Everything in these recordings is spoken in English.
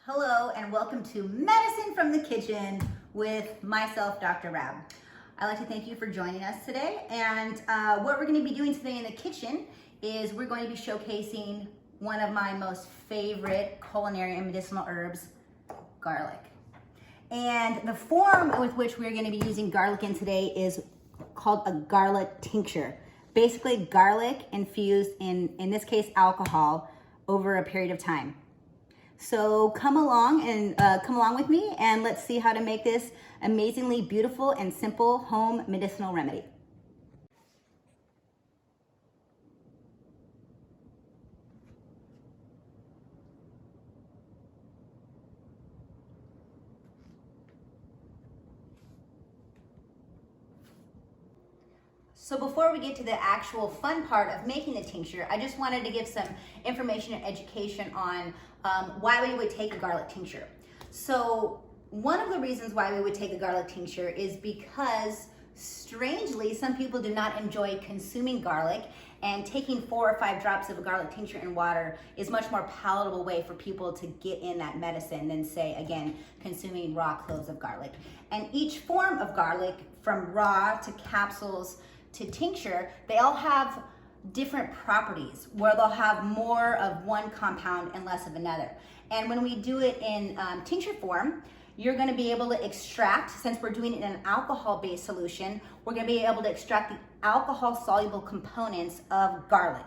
Hello and welcome to Medicine from the Kitchen with myself, Dr. Rabb. I'd like to thank you for joining us today. And what we're going to be doing today in the kitchen is we're going to be showcasing one of my most favorite culinary and medicinal herbs, garlic. And the form with which we're going to be using garlic in today is called a garlic tincture. Basically garlic infused in this case, alcohol over a period of time. So come along with me and let's see how to make this amazingly beautiful and simple home medicinal remedy. So before we get to the actual fun part of making the tincture, I just wanted to give some information and education on why we would take a garlic tincture. So one of the reasons why we would take a garlic tincture is because, strangely, some people do not enjoy consuming garlic, and taking 4 or 5 drops of a garlic tincture in water is much more palatable way for people to get in that medicine than, say, again, consuming raw cloves of garlic. And each form of garlic, from raw to capsules to tincture, they all have different properties where they'll have more of one compound and less of another. And when we do it in tincture form, you're going to be able to extract, since we're doing it in an alcohol-based solution, we're going to be able to extract the alcohol-soluble components of garlic.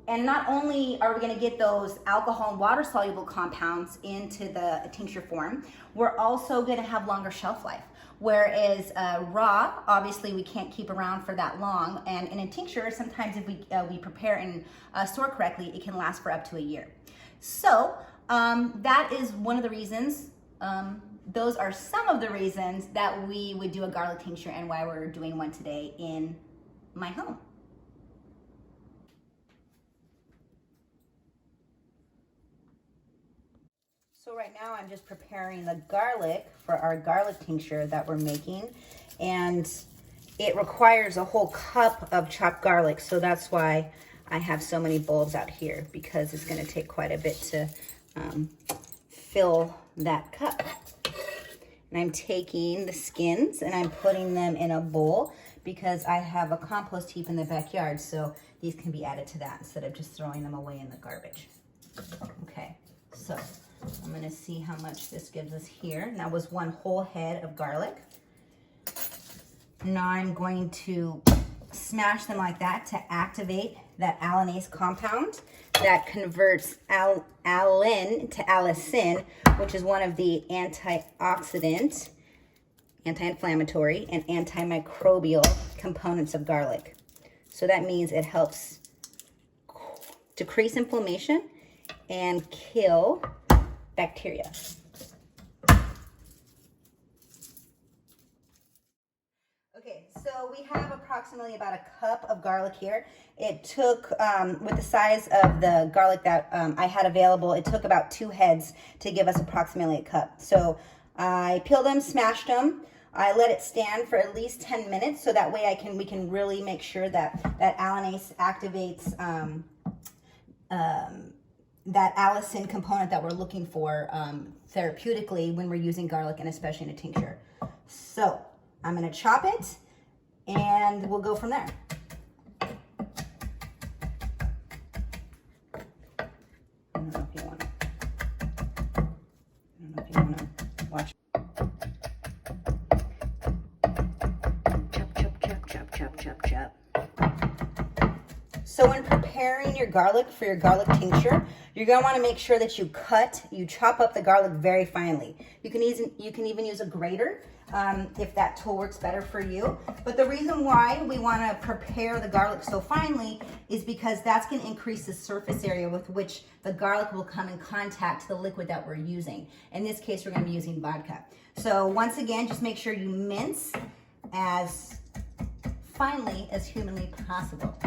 And not only are we going to get those alcohol and water-soluble compounds into the tincture form, we're also going to have longer shelf life. Whereas raw, obviously we can't keep around for that long, and in a tincture, sometimes if we prepare and store correctly, it can last for up to a year. So that is one of the reasons, those are some of the reasons that we would do a garlic tincture and why we're doing one today in my home. So right now I'm just preparing the garlic for our garlic tincture that we're making, and it requires a whole cup of chopped garlic, so that's why I have so many bulbs out here, because it's going to take quite a bit to fill that cup. And I'm taking the skins and I'm putting them in a bowl because I have a compost heap in the backyard, so these can be added to that instead of just throwing them away in the garbage. Okay, so I'm going to see how much this gives us here. And that was 1 whole head of garlic. Now I'm going to smash them like that to activate that allanase compound that converts allicin to allicin, which is one of the antioxidant, anti-inflammatory, and antimicrobial components of garlic. So that means it helps decrease inflammation and kill bacteria. Okay, so we have approximately about a cup of garlic here. It took, with the size of the garlic that I had available, it took about 2 heads to give us approximately a cup. So I peeled them, smashed them. I let it stand for at least 10 minutes, so that way we can really make sure that allanase activates that allicin component that we're looking for therapeutically when we're using garlic, and especially in a tincture. So I'm going to chop it and we'll go from there. I don't know if you want to watch. Chop. So when preparing your garlic for your garlic tincture, you're going to want to make sure that you chop up the garlic very finely. You can even use a grater if that tool works better for you. But the reason why we want to prepare the garlic so finely is because that's going to increase the surface area with which the garlic will come in contact to the liquid that we're using. In this case, we're going to be using vodka. So once again, just make sure you mince as finely as humanly possible.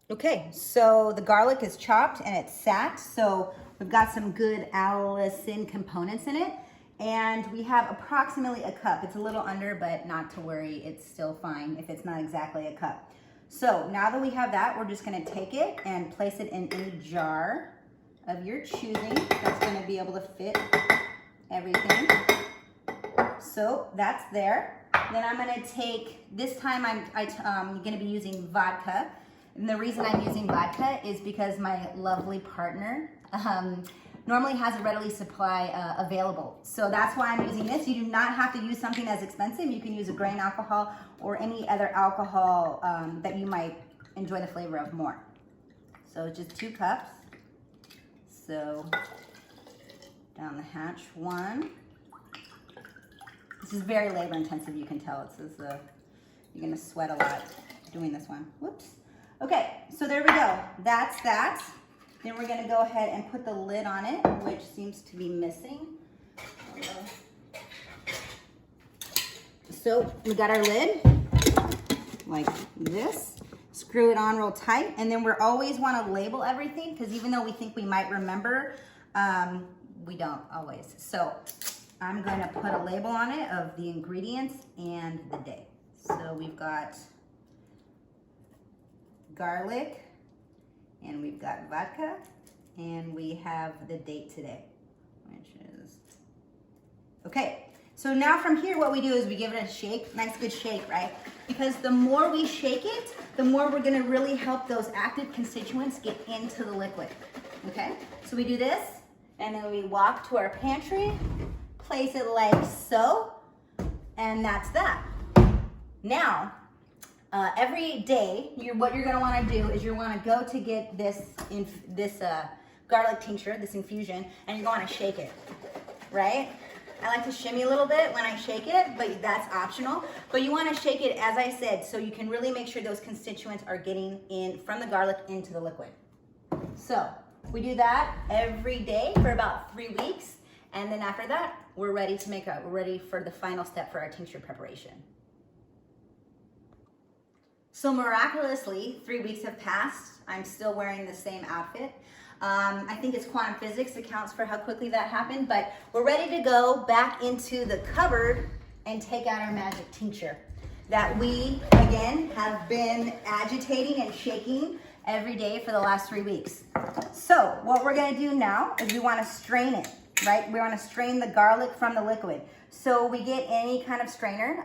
Okay, so the garlic is chopped and it's sat, so we've got some good allicin components in it, and we have approximately a cup. It's a little under, but not to worry, it's still fine if it's not exactly a cup. So now that we have that, we're just gonna take it and place it in any jar of your choosing that's gonna be able to fit everything. So that's there. Then I'm gonna take, this time I'm gonna be using vodka. And the reason I'm using vodka is because my lovely partner normally has a readily supply available. So that's why I'm using this. You do not have to use something as expensive. You can use a grain alcohol or any other alcohol that you might enjoy the flavor of more. So just 2 cups. So down the hatch, 1. This is very labor intensive, you can tell. You're gonna sweat a lot doing this one. Whoops. Okay, so there we go. That's that. Then we're gonna go ahead and put the lid on it, which seems to be missing. So we got our lid, like this. Screw it on real tight, and then we always wanna label everything, because even though we think we might remember, we don't always. So I'm gonna put a label on it of the ingredients and the day. So we've got garlic, and we've got vodka, and we have the date today, which is, okay. So now from here, what we do is we give it a shake, nice good shake, right? Because the more we shake it, the more we're gonna really help those active constituents get into the liquid, okay? So we do this, and then we walk to our pantry, place it like so, and that's that. Now, every day, what you're gonna wanna do is you wanna go to get this garlic tincture, this infusion, and you're gonna shake it, right? I like to shimmy a little bit when I shake it, but that's optional. But you wanna shake it, as I said, so you can really make sure those constituents are getting in from the garlic into the liquid. So we do that every day for about 3 weeks, and then after that, we're ready for the final step for our tincture preparation. So miraculously, 3 weeks have passed. I'm still wearing the same outfit. I think it's quantum physics accounts for how quickly that happened, but we're ready to go back into the cupboard and take out our magic tincture that we, again, have been agitating and shaking every day for the last 3 weeks. So what we're gonna do now is we wanna strain it, right? We wanna strain the garlic from the liquid. So we get any kind of strainer.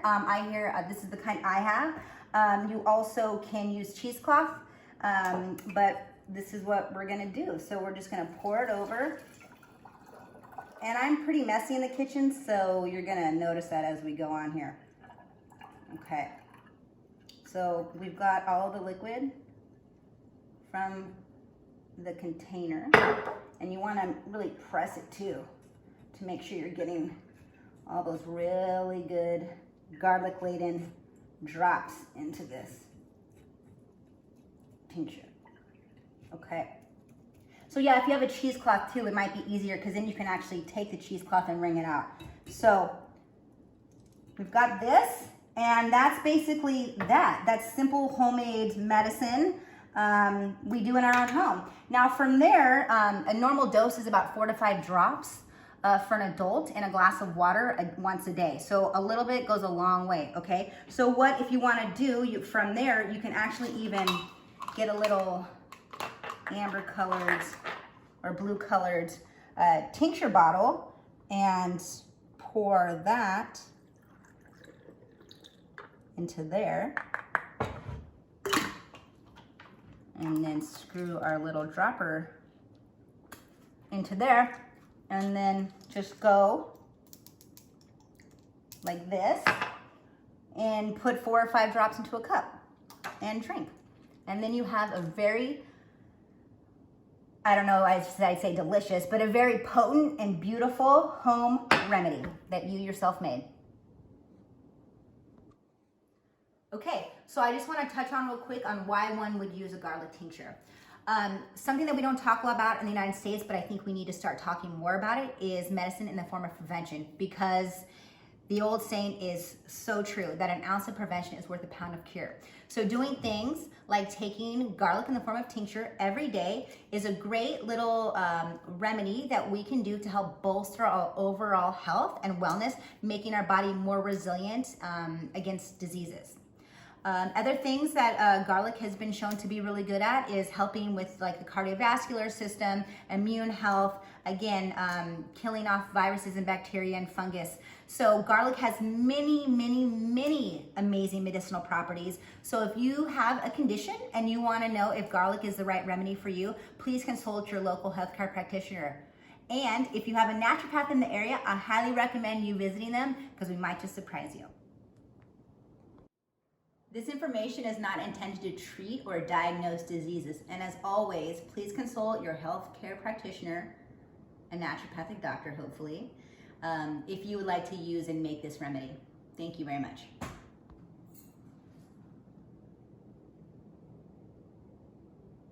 This is the kind I have. You also can use cheesecloth, but this is what we're gonna do. So we're just gonna pour it over. And I'm pretty messy in the kitchen, so you're gonna notice that as we go on here. Okay, so we've got all the liquid from the container, and you wanna really press it too, to make sure you're getting all those really good garlic-laden drops into this tincture. Okay. So yeah, if you have a cheesecloth too, it might be easier because then you can actually take the cheesecloth and wring it out. So we've got this, and that's basically that. That's simple homemade medicine we do in our own home. Now from there, a normal dose is about 4 to 5 drops for an adult in a glass of water once a day. So a little bit goes a long way, okay? So what if you wanna do, from there, you can actually even get a little amber colored or blue colored tincture bottle and pour that into there, and then screw our little dropper into there, and then just go like this and put 4 or 5 drops into a cup and drink. And then you have a very, I don't know, I'd say delicious, but a very potent and beautiful home remedy that you yourself made. Okay, so I just want to touch on real quick on why one would use a garlic tincture. Something that we don't talk a lot about in the United States, but I think we need to start talking more about it, is medicine in the form of prevention, because the old saying is so true that an ounce of prevention is worth a pound of cure. So doing things like taking garlic in the form of tincture every day is a great little remedy that we can do to help bolster our overall health and wellness, making our body more resilient against diseases. Other things that garlic has been shown to be really good at is helping with like the cardiovascular system, immune health, again, killing off viruses and bacteria and fungus. So garlic has many, many, many amazing medicinal properties. So if you have a condition and you want to know if garlic is the right remedy for you, please consult your local healthcare practitioner. And if you have a naturopath in the area, I highly recommend you visiting them because we might just surprise you. This information is not intended to treat or diagnose diseases, and as always, please consult your healthcare practitioner, a naturopathic doctor hopefully, if you would like to use and make this remedy. Thank you very much.